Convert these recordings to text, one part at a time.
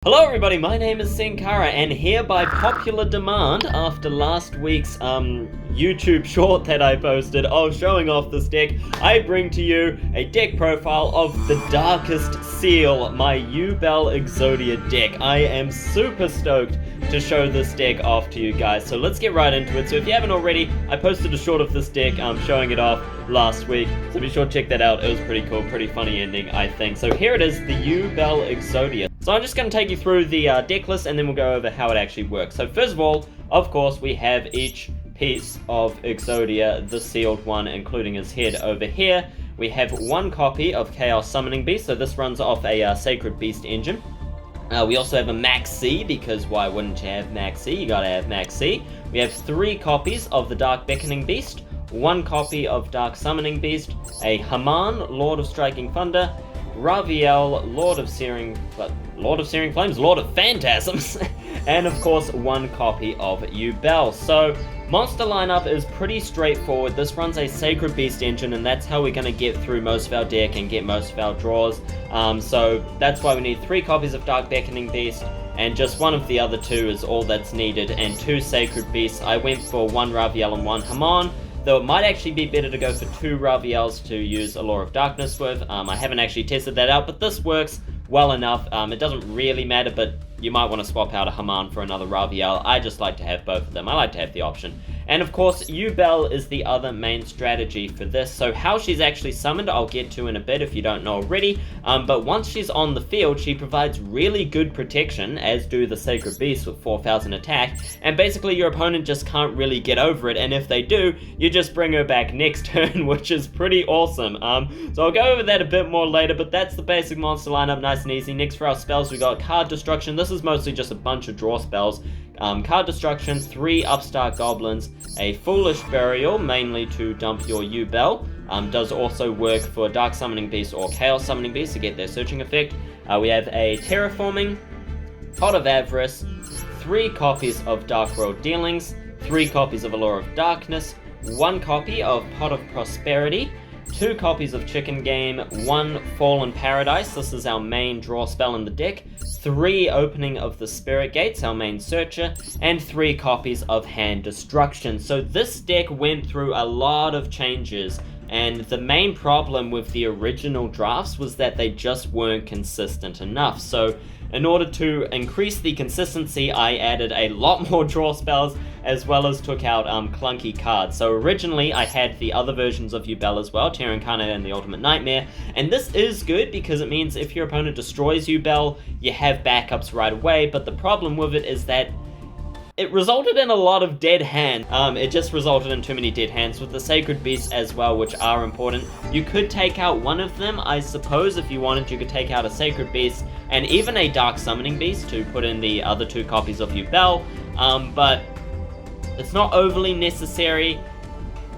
Hello everybody, my name is Senkara, and here by popular demand, after last week's YouTube short that I posted of showing off this deck, I bring to you a deck profile of the Darkest Seal, my Yubel Exodia deck. I am super stoked to show this deck off to you guys, so let's get right into it. So if you haven't already, I posted a short of this deck showing it off last week, so be sure to check that out. It was pretty cool, pretty funny ending, I think. So here it is, the Yubel Exodia. So I'm just going to take you through the deck list, and then we'll go over how it actually works. So first of all, of course, we have each piece of Exodia, the sealed one, including his head over here. We have one copy of Chaos Summoning Beast, so this runs off a Sacred Beast engine. We also have a Max C, because why wouldn't you have Max C? You gotta have Max C. We have 3 copies of the Dark Beckoning Beast, 1 copy of Dark Summoning Beast, a Haman, Lord of Striking Thunder, Raviel, Lord of Searing Flames, Lord of Phantasms, and of course 1 copy of Yubel. So monster lineup is pretty straightforward. This runs a Sacred Beast engine, and that's how we're going to get through most of our deck and get most of our draws. So that's why we need 3 copies of Dark Beckoning Beast, and just one of the other 2 is all that's needed, and 2 Sacred Beasts. I went for 1 Raviel and 1 Haman, though it might actually be better to go for 2 Raviels to use Allure of Darkness with. I haven't actually tested that out, but this works well enough. It doesn't really matter, but you might want to swap out a Haman for another Raviel. I just like to have both of them. I like to have the option. And of course, Yubel is the other main strategy for this. So how she's actually summoned, I'll get to in a bit if you don't know already. But once she's on the field, she provides really good protection, as do the Sacred Beasts with 4,000 attack. And basically your opponent just can't really get over it. And if they do, you just bring her back next turn, which is pretty awesome. So I'll go over that a bit more later, but that's the basic monster lineup, nice and easy. Next for our spells, we got Card Destruction. This is mostly just a bunch of draw spells. Card Destruction, 3 Upstart Goblins, a Foolish Burial, mainly to dump your Yubel. Does also work for Dark Summoning Beast or Chaos Summoning Beast to get their searching effect. We have a Terraforming, Pot of Avarice, 3 copies of Dark World Dealings, 3 copies of Allure of Darkness, 1 copy of Pot of Prosperity, 2 copies of Chicken Game, 1 Fallen Paradise, this is our main draw spell in the deck, 3 Opening of the Spirit Gates, our main searcher, and 3 copies of Hand Destruction. So this deck went through a lot of changes, and the main problem with the original drafts was that they just weren't consistent enough. So in order to increase the consistency, I added a lot more draw spells, as well as took out clunky cards. So originally I had the other versions of Yubel as well, Terra Incarnate and the Ultimate Nightmare, and this is good because it means if your opponent destroys Yubel, you have backups right away, but the problem with it is that it resulted in a lot of dead hands. It just resulted in too many dead hands with the Sacred Beasts as well, which are important. You could take out one of them, I suppose. If you wanted, you could take out a Sacred Beast and even a Dark Summoning Beast to put in the other 2 copies of Yubel, but it's not overly necessary.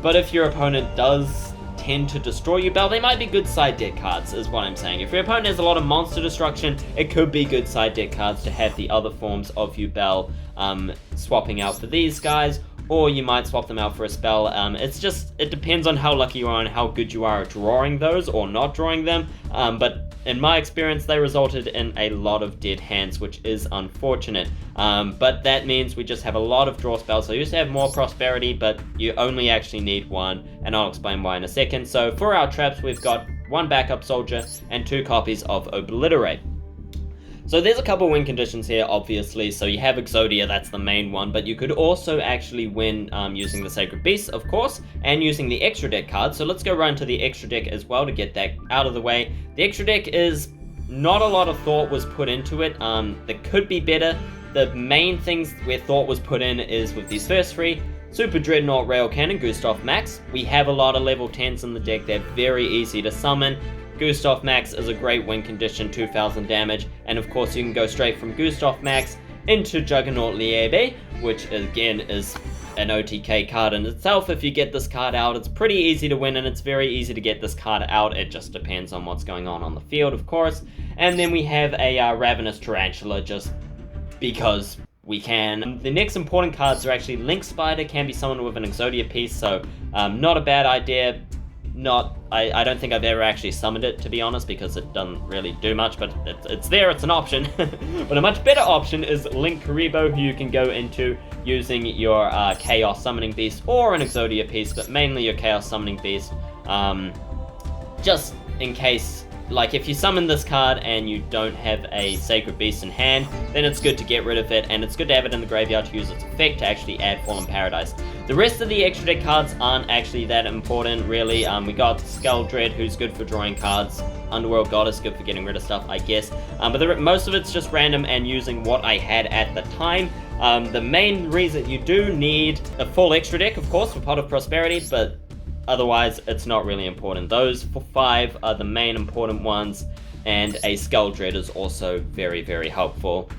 But if your opponent does tend to destroy Yubel, they might be good side deck cards, is what I'm saying. If your opponent has a lot of monster destruction, it could be good side deck cards to have the other forms of Yubel swapping out for these guys, or you might swap them out for a spell. It depends on how lucky you are and how good you are at drawing those or not drawing them, but in my experience they resulted in a lot of dead hands, which is unfortunate. But that means we just have a lot of draw spells. So I used to have more Prosperity, but you only actually need 1, and I'll explain why in a second. So for our traps, we've got 1 backup soldier and 2 copies of Obliterate. So there's a couple win conditions here, obviously. So you have Exodia, that's the main one, but you could also actually win using the Sacred Beasts, of course, and using the extra deck card. So let's go right into the extra deck as well to get that out of the way. The extra deck is not a lot of thought was put into it. That could be better. The main things where thought was put in is with these first 3. Super Dreadnought, Rail Cannon, Gustav Max. We have a lot of level 10s in the deck. They're very easy to summon. Gustav Max is a great win condition, 2,000 damage, and of course you can go straight from Gustav Max into Juggernaut Liebe, which again is an OTK card in itself. If you get this card out, it's pretty easy to win, and it's very easy to get this card out. It just depends on what's going on the field, of course. And then we have a Ravenous Tarantula, just because we can. The next important cards are actually Link Spider, can be summoned with an Exodia piece, so not a bad idea. not, I don't think I've ever actually summoned it, to be honest, because it doesn't really do much, but it's there, it's an option. But a much better option is Link Karibo, who you can go into using your Chaos Summoning Beast or an Exodia piece, but mainly your Chaos Summoning Beast, just in case. Like, if you summon this card and you don't have a Sacred Beast in hand, then it's good to get rid of it, and it's good to have it in the graveyard to use its effect to actually add Fallen Paradise. The rest of the extra deck cards aren't actually that important, really. We got Skull Dread, who's good for drawing cards. Underworld Goddess, good for getting rid of stuff, I guess. But most of it's just random and using what I had at the time. The main reason you do need a full extra deck, of course, for Pot of Prosperity, but otherwise, it's not really important. Those 5 are the main important ones, and a Skull Dread is also very, very helpful.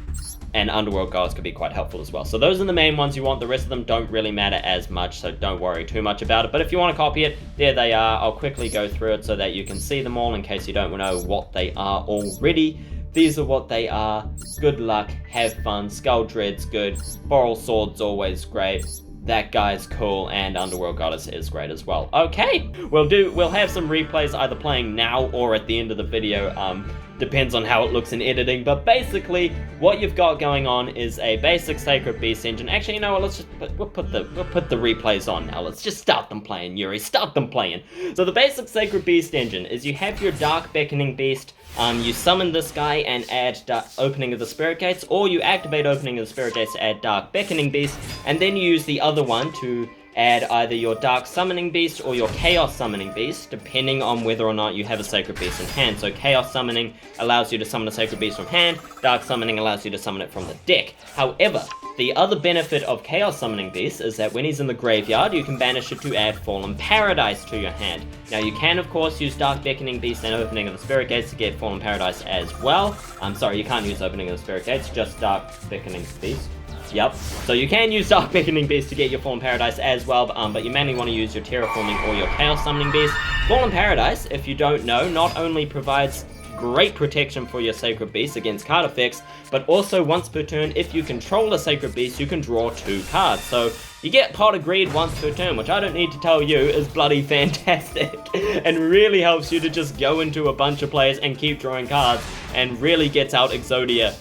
And Underworld Goddess could be quite helpful as well. So those are the main ones you want. The rest of them don't really matter as much, so don't worry too much about it. But if you want to copy it, there they are. I'll quickly go through it so that you can see them all in case you don't know what they are already. These are what they are. Good luck, have fun. Skull Dread's good. Boral Sword's always great. That guy's cool, and Underworld Goddess is great as well. Okay, we'll have some replays either playing now or at the end of the video. Depends on how it looks in editing, but basically what you've got going on is a basic Sacred Beast engine. Actually, you know what, we'll put the replays on now. Let's just start them playing, Yuri, start them playing. So the basic Sacred Beast engine is you have your Dark Beckoning Beast. You summon this guy and add Opening of the Spirit Gates, or you activate Opening of the Spirit Gates to add Dark Beckoning Beast, and then you use the other one to add either your Dark Summoning Beast or your Chaos Summoning Beast, depending on whether or not you have a Sacred Beast in hand. So Chaos Summoning allows you to summon a Sacred Beast from hand, Dark Summoning allows you to summon it from the deck. However, the other benefit of Chaos Summoning Beast is that when he's in the graveyard, you can banish it to add Fallen Paradise to your hand. Now, you can, of course, use Dark Beckoning Beast and Opening of the Spirit Gates to get Fallen Paradise as well. I'm sorry, you can't use Opening of the Spirit Gates, just Dark Beckoning Beast. Yep. So you can use Dark Beckoning Beast to get your Fallen Paradise as well, but you mainly want to use your Terraforming or your Chaos Summoning Beast. Fallen Paradise, if you don't know, not only provides great protection for your Sacred Beast against card effects, but also once per turn, if you control a Sacred Beast, you can draw 2 cards. So you get Pot of Greed once per turn, which I don't need to tell you is bloody fantastic, and really helps you to just go into a bunch of players and keep drawing cards, and really gets out Exodia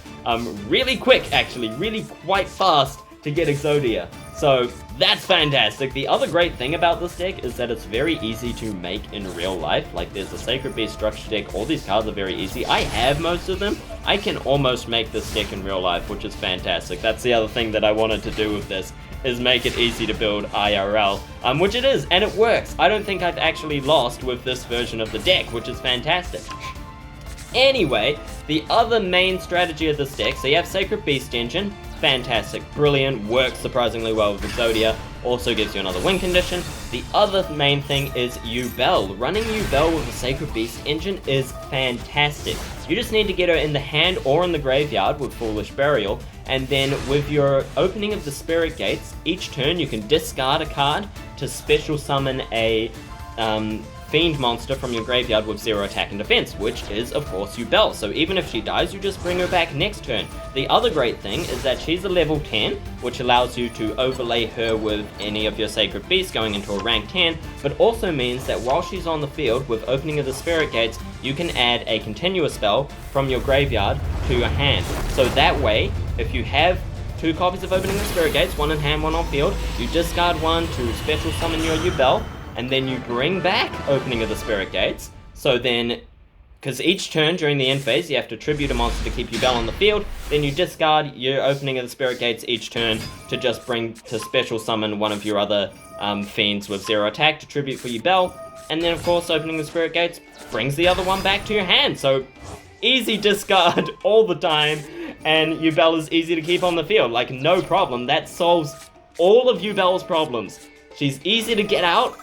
really quick, actually, really quite fast to get Exodia. So that's fantastic. The other great thing about this deck is that it's very easy to make in real life. Like, there's a Sacred Beast structure deck, all these cards are very easy. I have most of them. I can almost make this deck in real life, which is fantastic. That's the other thing that I wanted to do with this, is make it easy to build IRL, which it is, and it works. I don't think I've actually lost with this version of the deck, which is fantastic. Anyway, the other main strategy of this deck, so you have Sacred Beast engine, fantastic, brilliant, works surprisingly well with Exodia, also gives you another win condition. The other main thing is Yubel. Running Yubel with a Sacred Beast engine is fantastic. You just need to get her in the hand or in the graveyard with Foolish Burial, and then with your Opening of the Spirit Gates, each turn you can discard a card to special summon a Fiend monster from your graveyard with 0 attack and defense, which is, of course, Yubel. So even if she dies, you just bring her back next turn. The other great thing is that she's a level 10, which allows you to overlay her with any of your Sacred Beasts going into a rank 10, but also means that while she's on the field with Opening of the Spirit Gates, you can add a continuous spell from your graveyard to your hand. So that way, if you have 2 copies of Opening of the Spirit Gates, 1 in hand, 1 on field, you discard 1 to special summon your Yubel, and then you bring back Opening of the Spirit Gates. So then, because each turn during the end phase, you have to tribute a monster to keep Yubel on the field, then you discard your Opening of the Spirit Gates each turn to just bring to special summon one of your other fiends with 0 attack to tribute for Yubel, and then of course Opening of the Spirit Gates brings the other one back to your hand. So easy discard all the time, and Yubel is easy to keep on the field, like no problem. That solves all of Yubel's problems. She's easy to get out,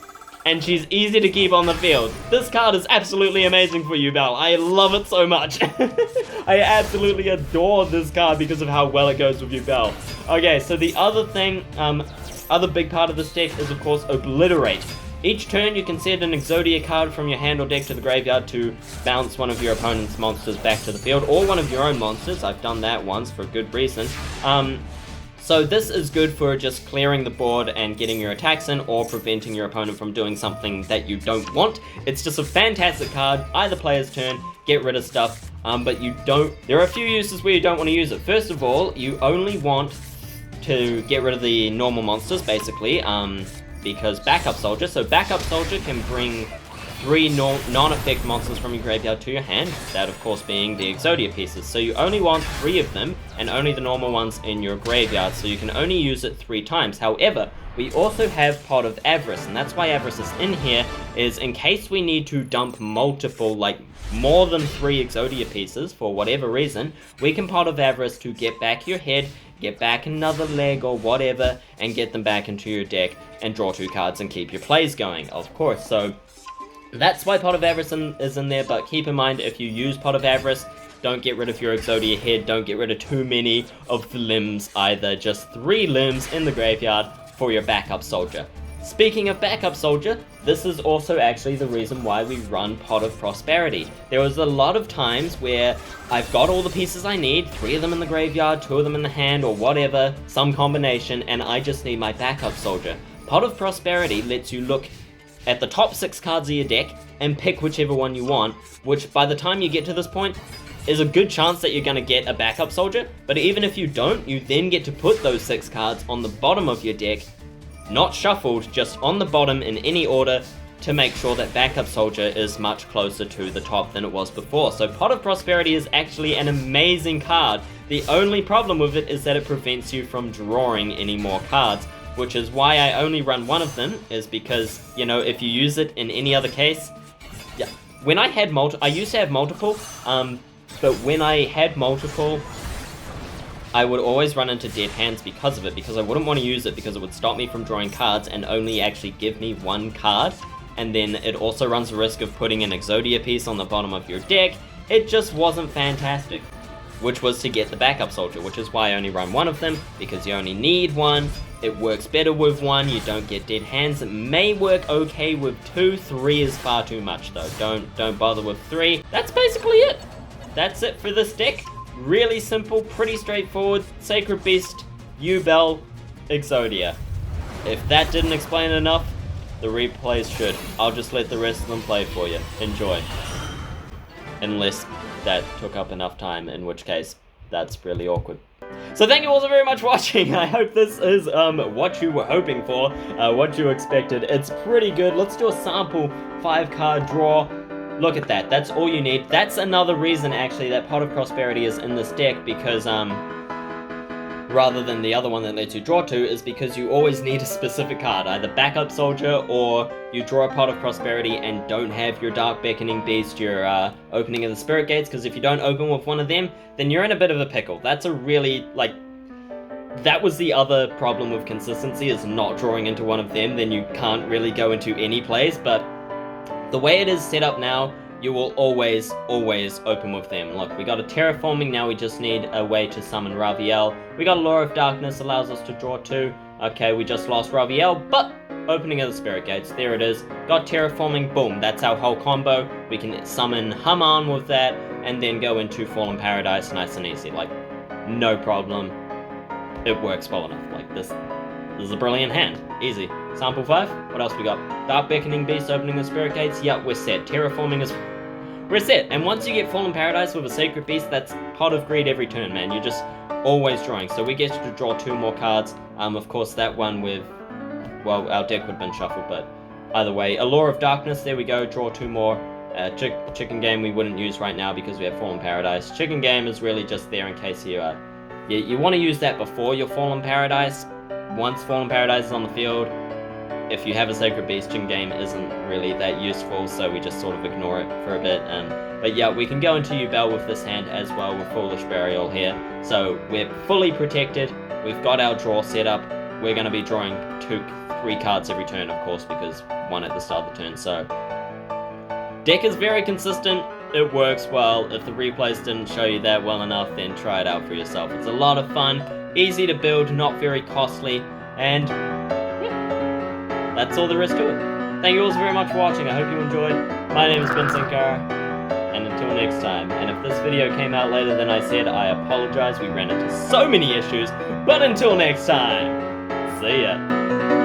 and she's easy to keep on the field. This card is absolutely amazing for Yubel. I love it so much. I absolutely adore this card because of how well it goes with Yubel. Okay, so the other thing, other big part of this deck is, of course, Obliterate. Each turn, you can send an Exodia card from your hand or deck to the graveyard to bounce one of your opponent's monsters back to the field, or one of your own monsters. I've done that once for a good reason. So this is good for just clearing the board and getting your attacks in, or preventing your opponent from doing something that you don't want. It's just a fantastic card. Either player's turn, get rid of stuff, but you don't... There are a few uses where you don't want to use it. First of all, you only want to get rid of the normal monsters, basically, because Backup Soldier. So Backup Soldier can bring 3 non-effect monsters from your graveyard to your hand, that of course being the Exodia pieces. So you only want 3 of them, and only the normal ones in your graveyard, so you can only use it 3 times. However, we also have Pot of Avarice, and that's why Avarice is in here, is in case we need to dump multiple, like more than 3 Exodia pieces for whatever reason, we can Pot of Avarice to get back your head, get back another leg or whatever, and get them back into your deck, and draw 2 cards and keep your plays going, of course. So that's why Pot of Avarice is in there, but keep in mind, if you use Pot of Avarice, don't get rid of your Exodia head, don't get rid of too many of the limbs either, just 3 limbs in the graveyard for your Backup Soldier. Speaking of Backup Soldier, this is also actually the reason why we run Pot of Prosperity. There was a lot of times where I've got all the pieces I need, 3 of them in the graveyard, 2 of them in the hand, or whatever, some combination, and I just need my Backup Soldier. Pot of Prosperity lets you look at the top 6 cards of your deck and pick whichever one you want, which by the time you get to this point is a good chance that you're going to get a Backup Soldier, but even if you don't, you then get to put those 6 cards on the bottom of your deck, not shuffled, just on the bottom in any order, to make sure that Backup Soldier is much closer to the top than it was before. So Pot of Prosperity is actually an amazing card. The only problem with it is that it prevents you from drawing any more cards, which is why I only run one of them, is because, you know, if you use it in any other case... Yeah, when I had I used to have multiple, but when I had multiple, I would always run into dead hands because of it, because I wouldn't want to use it because it would stop me from drawing cards and only actually give me 1 card, and then it also runs the risk of putting an Exodia piece on the bottom of your deck. It just wasn't fantastic, which was to get the Backup Soldier, which is why I only run one of them, because you only need 1. It works better with 1, you don't get dead hands. It may work okay with 2, 3 is far too much though. Don't bother with 3. That's basically it. That's it for this deck. Really simple, pretty straightforward. Sacred Beast, Yubel, Exodia. If that didn't explain enough, the replays should. I'll just let the rest of them play for you. Enjoy. Unless that took up enough time, in which case, that's really awkward. So thank you all so very much for watching. I hope this is what you were hoping for, what you expected. It's pretty good. Let's do a sample 5-card draw. Look at that. That's all you need. That's another reason, actually, that Pot of Prosperity is in this deck, because rather than the other one that lets you draw 2, is because you always need a specific card, either Backup Soldier, or you draw a Pot of Prosperity and don't have your Dark Beckoning Beast, your Opening of the Spirit Gates, because if you don't open with one of them, then you're in a bit of a pickle. That's a really, like, that was the other problem with consistency, is not drawing into one of them, then you can't really go into any plays, but the way it is set up now, you will always open with them. Look, we got a Terraforming, now we just need a way to summon Raviel. We got a Lure of Darkness, allows us to draw 2. Okay, we just lost Raviel, but Opening of the Spirit Gates, there it is. Got Terraforming, boom, that's our whole combo. We can summon Haman with that, and then go into Fallen Paradise nice and easy. Like, no problem. It works well enough. Like, this is a brilliant hand. Easy. Sample 5, what else we got? Dark Beckoning Beast, Opening the Spirit Gates, yep, we're set. Terraforming is... we're set. And once you get Fallen Paradise with a Sacred Beast, that's Pot of Greed every turn, man. You're just always drawing. So we get to draw 2 more cards. Of course, that one with... well, our deck would have been shuffled, but either way. Allure of Darkness, there we go, draw 2 more. Chicken Game we wouldn't use right now because we have Fallen Paradise. Chicken Game is really just there in case you want to use that before your Fallen Paradise. Once Fallen Paradise is on the field, if you have a Sacred Beast, Chicken Game isn't really that useful, so we just sort of ignore it for a bit. But yeah, we can go into Yubel with this hand as well, with Foolish Burial here. So we're fully protected, we've got our draw set up. We're going to be drawing 3 cards every turn, of course, because 1 at the start of the turn, so... deck is very consistent, it works well. If the replays didn't show you that well enough, then try it out for yourself. It's a lot of fun, easy to build, not very costly, and yeah, that's all there is to it. Thank you all so very much for watching, I hope you enjoyed. My name has been Senkara, and until until next time. And if this video came out later than I said, I apologize. We ran into so many issues. But until next time, see ya.